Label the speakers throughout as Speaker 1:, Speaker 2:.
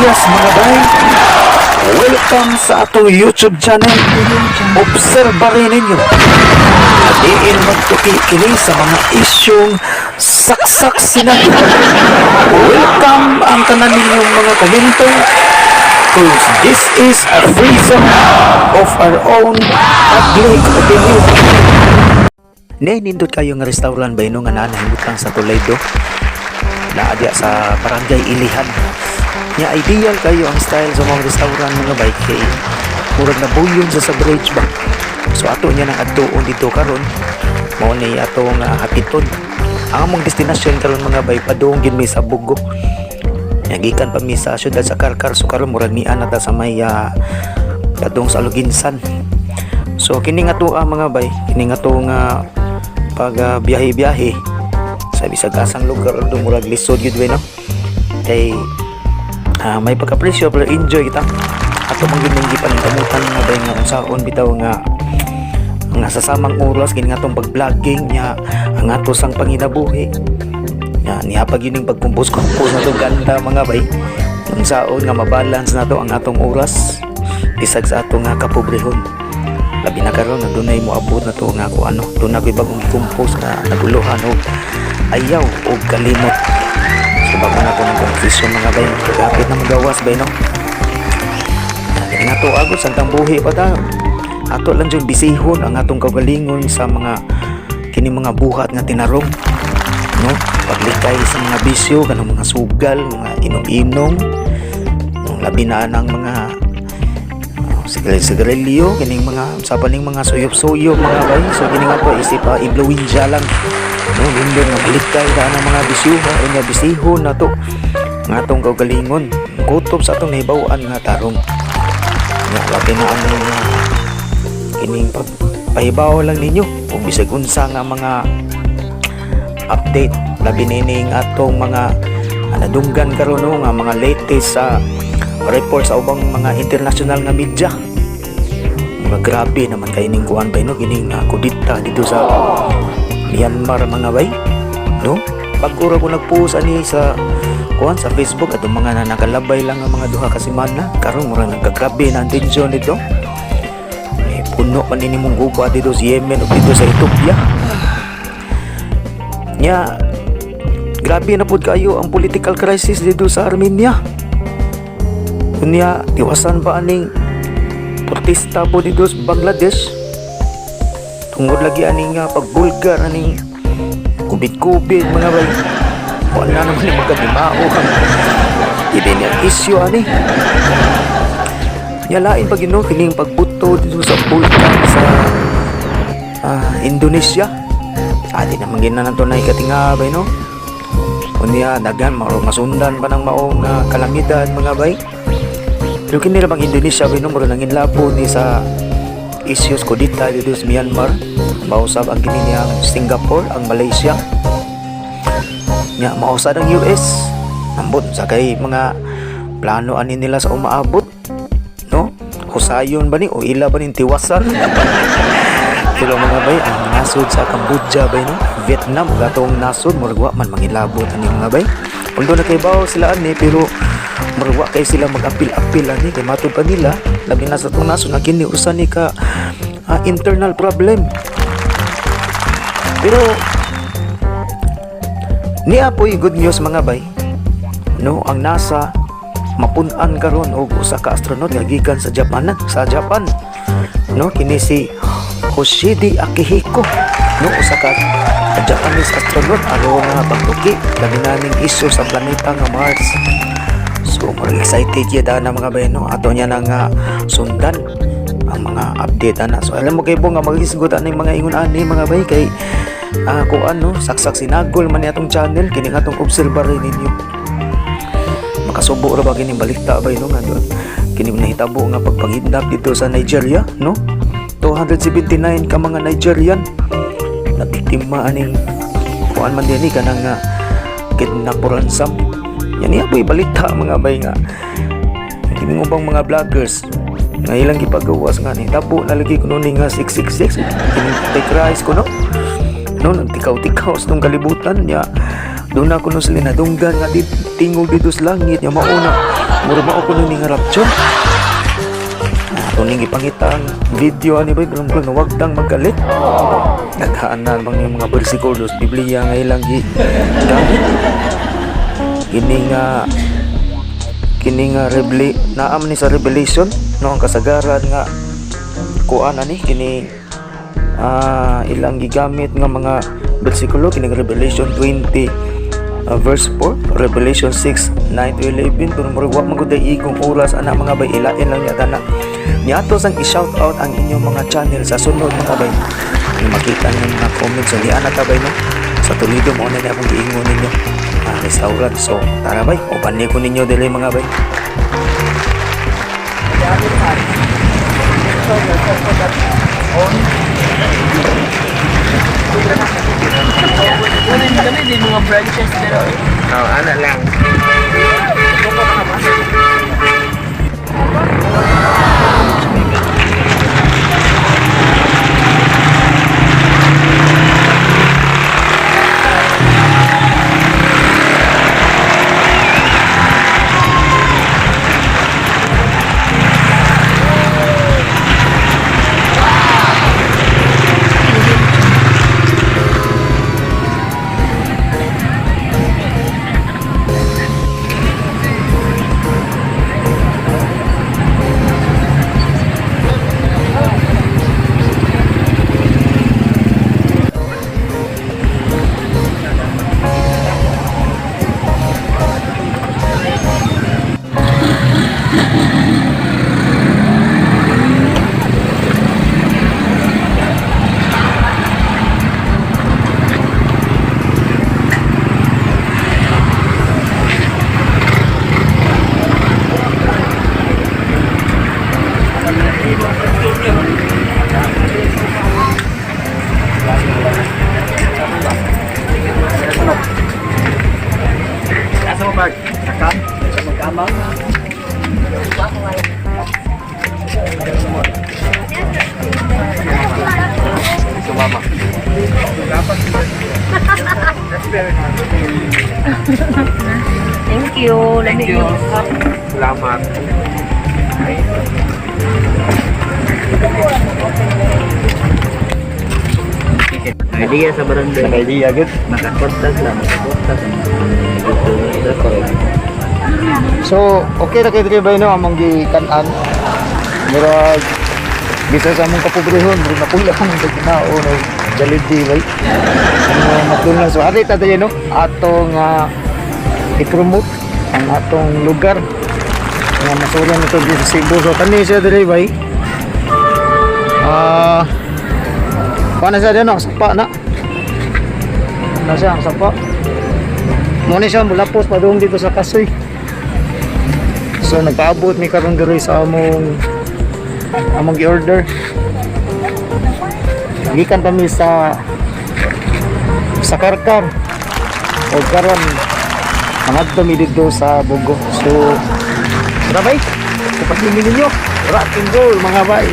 Speaker 1: Yes mga bay, welcome sa atong YouTube channel. Obserbahin ninyo. Diin magtuki kini sa mga isyong saksak sinag. Welcome ang tanan ninyong mga komento, cause this is a free zone of our own public opinion. Nindot kayo nga restaurant ba nga nanahimutang sa Toledo? Naadya sa Barangay Ilihan. Nya ideal kayo ang style sa mga restaurant mga bike kay murag na buyon sa bridge ba. So ato niya nang adtuon dito karon mao ni ato nga hatiton. Ang among destinasyon karon mga bike padung gid mi sa Bugo. Nya gikan pa mi sa syudad sa Karkar, so karon murag ni ana ta sa may padung sa Luginsan. So kini nga to mga bike, kini nga to nga pag biyahe-biyahe sa bisag asang lugar do murag lisod gid no. Kay may pagka-presyo pero enjoy kita. Ato man gid nang gipaningkamutan nga bay nga unsaon bitaw nga ang nasasamang oras kini nga tong pag-vlogging nya ang ato sang panginabuhi. Nya niya pag yun pagkumpos-kumpos na to ganda mga bay. Unsaon nga mabalance na to ang atong oras bisag sa ato nga kapobrehon. Labi na karon na dunay mo abot na to nga ko ano, doon na ko'y bagong kumpos na naguluhan og ayaw og kalimot. So bago na ko ng confusion mga bay, kapit na magawas bay no. Kaya nga to agos ang buhi pa ta. Ato lang yung bisihon ang atong kagalingon sa mga kini mga buhat nga tinarong no, paglikay sa mga bisyo kanang mga sugal, mga inom-inom, labi na ng mga sigarilyo, kining mga sapaning mga suyop-suyop mga bay. So kining nga po isip influensya lang no, hindi nga balikay na mga bisyuha o nga bisihon na to nga atong kagalingon kutob sa atong nahibawaan nga tarong nga labi na ang mga kining pagpahibaw lang ninyo kung bisag unsa nga mga update labi nining atong mga nadunggan karon no, nga mga latest sa report sa ubang mga international nga media. Mga grabe naman kay ning kuan bay no, kining kudita dito sa Myanmar mga bay no. Pag-ura ko nag-post ani sa kuan sa Facebook at mga nakalabay lang ang mga duha ka semana karon mura nagkagrabe na ang tensyon dito. Puno man ini mong guba dito sa Yemen o dito sa Ethiopia. Nya grabe na pud kayo ang political crisis dito sa Armenia. Kunya tiwasan pa aning protesta po dito sa Bangladesh tungod lagi aning pagbulgar aning kubit-kubit mga bay. Wala naman yung magkadimao hindi niya issue ani. Nyalain pag ino kining pagbuto dito sa bulkan sa Indonesia. Adi naman gina to na ikatingabay no. Kunya dagan masundan pa ng maong kalamidad mga bay. Pero kini bang Indonesia bay no muro nang inlabo ni sa issues kudita dito sa Myanmar. Mausab ang kini niyang Singapore, ang Malaysia. Nya mausad ang US. Ambot sa kay mga plano ani nila sa umaabot no. Husayon ba ni o ila ba ni tiwasan? Pero mga bay ang nasod sa Cambodia bay no, Vietnam gatong nasod murag wa man mangilabot ani mga bay. Although nakaibaw sila ani pero marwa kay sila mag-apil-apil ani kay matud pa nila labi na sa itong naso na kini usa ni ka internal problem. Pero niya po'y good news mga bay no, ang NASA mapun-an karon og usa ka astronaut nga gikan sa Japan no, kini si Hoshide Akihiko no, usa ka Japanese astronaut aron nga pagtuki labi na ning isyu sa planeta nga Mars. So more excited yata na mga bay no, ato niya nang sundan ang mga update ana. So alam mo kay bo nga magisgot ani mga ingon ani mga bay kay kuan no, saksak sinagol man ni atong channel kini atong obserbarin ninyo. Makasubo ra ba kini balikta bay no nga doon kini nahitabo nga pagpanghidnap dito sa Nigeria no. 279 ka mga Nigerian na biktima aning kuan man dinhi kanang kidnap or ransom. Yan iya boy balita mga bay nga hindi mo bang mga vloggers nga ilang gipagawas nga ni tabo nalagi ko nun nga 666 take rice ko no nagtikaw-tikaw sa tong kalibutan niya doon ako nun sila nadunggan nga tingog dito sa langit niya mauna Mura ba ako nung rapture? Tuning ipangitang video ani ba pero kung wag dang magalit. Naghaan na bang yung mga bersikulo sa Biblia nga ilang gamit. Kini nga naam ni sa Revelation no ang kasagaran nga kuan ani kini ilang gigamit nga mga bersikulo kini Revelation 20 verse 4, Revelation 6 9 to 11 kung wa maguday igong oras ana mga bay ilain lang yata na niato sang i-shout out ang inyong mga channel sa sunod mga bay makita niyo mga comments so di ana tabay no sa tulido mo na niya akong giingon ninyo restaurant so tara bay uban ni ko ninyo dili mga bay
Speaker 2: kami din mga branches pero
Speaker 3: Ano lang.
Speaker 2: thank you.
Speaker 3: Thank you. Salamat.
Speaker 2: Idea sa barangay.
Speaker 3: Idea good.
Speaker 2: Makakontak lang.
Speaker 3: So, okay na kayo ba no among gikanan? Murag bisa sa among kapobrehon, murag napula kang ginaao no jalidi bay. Ano magdulong so ari ta dayon no atong i-promote ang atong lugar nga masuryan nito dito sa Cebu. So kani siya diri bay. Paano siya din ang sapa na? Ano siya ang sapa? Muna siya mulapos padung dito sa Kasoy. So nagpaabot ni karon diri sa among gi-order. Gikan kami sa Karkar. O karon mangadto mi dito sa Bugo. So tara bay. Kapasingin ninyo. Rock and roll mga bay.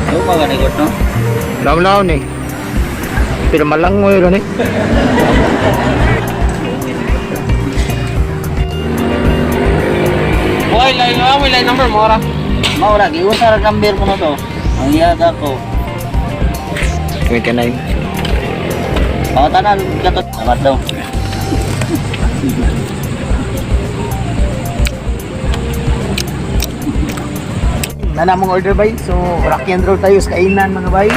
Speaker 2: Ano pa ba nigot no?
Speaker 3: Law-law ni. Pero malangoy ron ni.
Speaker 2: Wala number mo ora. Maura giusa ra number mo no to. Ang iyaga ko.
Speaker 3: 29.
Speaker 2: Tanan katot. Salamat daw.
Speaker 3: Na namong order bay. So rock and roll tayo sa kainan mga bay.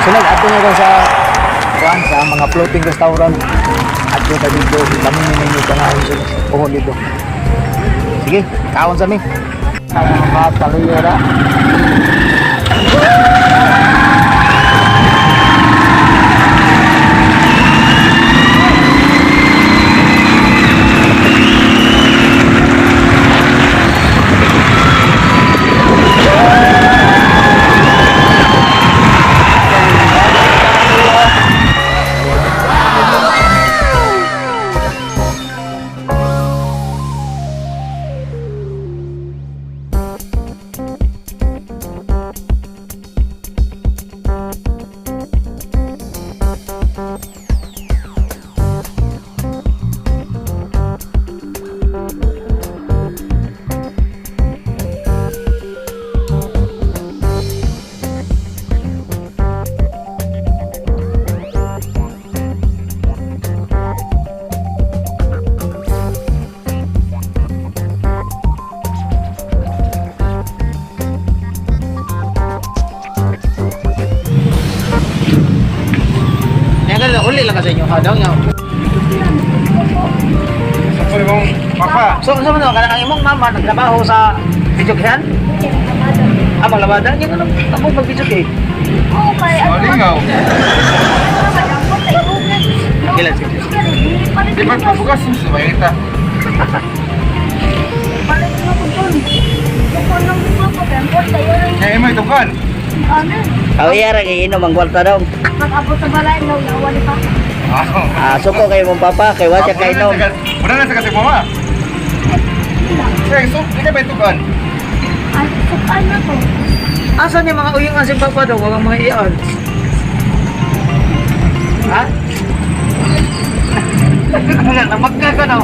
Speaker 3: So nag-ato na sa mga floating restaurant. Ato tayo dito. Kami ninyo tanawin sila. Puhon dito. Sige, kaon sa amin. Ang mga taluyera.
Speaker 2: uli lang kasi inyo daw niya.
Speaker 3: Saan mong papa?
Speaker 2: So, sa mga kanang imong mama nagtrabaho sa Bidyokihan? Ah, maglabada? Yung ano, ako mag-Bidyoki.
Speaker 3: Malingaw.
Speaker 2: Ilan siya?
Speaker 3: Di ba pabukas sa bayita? Kaya mo itukan.
Speaker 2: Kawiyara kay inom ang kwarta daw.
Speaker 4: Mag-abot sa balay, nawali pa.
Speaker 2: Ah, suko kay mong papa, kay wasya kay inom.
Speaker 3: Muna na sa kasi mama. Say, so, di ka ba itukan?
Speaker 4: Ay, sukaan na to.
Speaker 2: Asan yung mga uyong asing papa daw? Walang mga iyan. Ha? Namagka ka na.